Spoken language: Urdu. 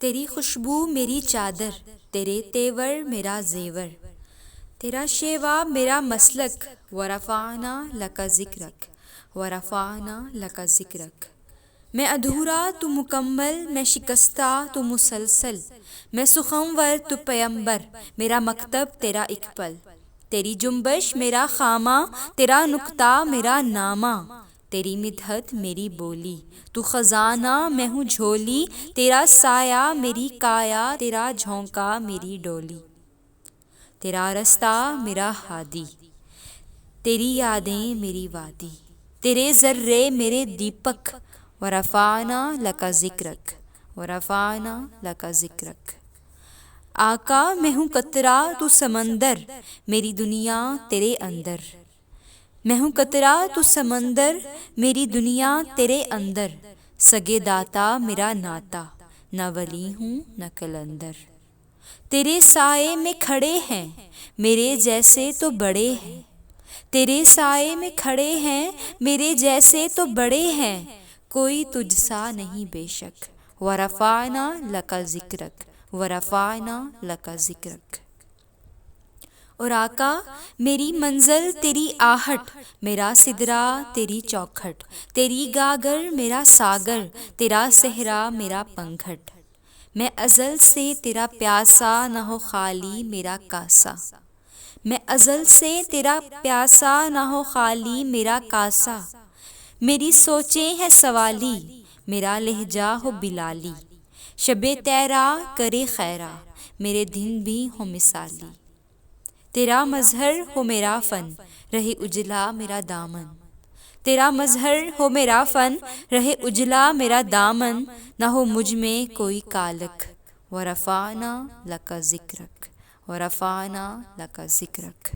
تیری خوشبو میری چادر، تیرے تیور میرا زیور، تیرا شیوا میرا مسلک، ورفعنا لک ذکرک، ورفعنا لک ذکرک۔ میں ادھورا تو مکمل، میں شکستہ تو مسلسل، میں سخنور تو پیمبر، میرا مکتب تیرا اقبل، تیری جنبش میرا خامہ، تیرا نکتہ میرا نامہ، تیری مدحت میری بولی، تو خزانہ میں ہوں جھولی، تیرا سایہ میری کایا، تیرا جھونکا میری ڈولی، تیرا رستہ میرا ہادی، تیری یادیں میری وادی، تیرے ذرے میرے دیپک، ورفعنا لک ذکرک، ورفعنا لک ذکرک۔ آقا میں ہوں قطرہ تو سمندر، میری دنیا تیرے اندر، میں ہوں قطرہ تو سمندر، میری دنیا تیرے اندر، سگے داتا میرا ناتا، نہ ولی ہوں نہ کلندر۔ تیرے سائے میں کھڑے ہیں میرے جیسے تو بڑے ہیں، تیرے سائے میں کھڑے ہیں میرے جیسے تو بڑے ہیں، کوئی تجھ سا نہیں بے شک، ورفعنا لک ذکرک، ورفعنا لک ذکرک۔ اور آقا میری منزل تیری آہٹ، میرا سدرہ تیری چوکھٹ، تیری گاگر میرا ساگر، تیرا صحرا میرا پنگھٹ۔ میں ازل سے تیرا پیاسا، نہ ہو خالی میرا کاسا، میں ازل سے تیرا پیاسا، نہ ہو خالی میرا کاسا۔ میری سوچیں ہیں سوالی، میرا لہجہ ہو بلالی، شب تیرا کرے خیرہ، میرے دن بھی ہو مثالی۔ تیرا مظہر ہو میرا فن، رہے اجلا میرا دامن، تیرا مظہر ہو میرا فن، رہے اجلا میرا دامن، نہ ہو مجھ میں کوئی کالک، ورفعنا لک ذکرک، ورفعنا لک ذکرک۔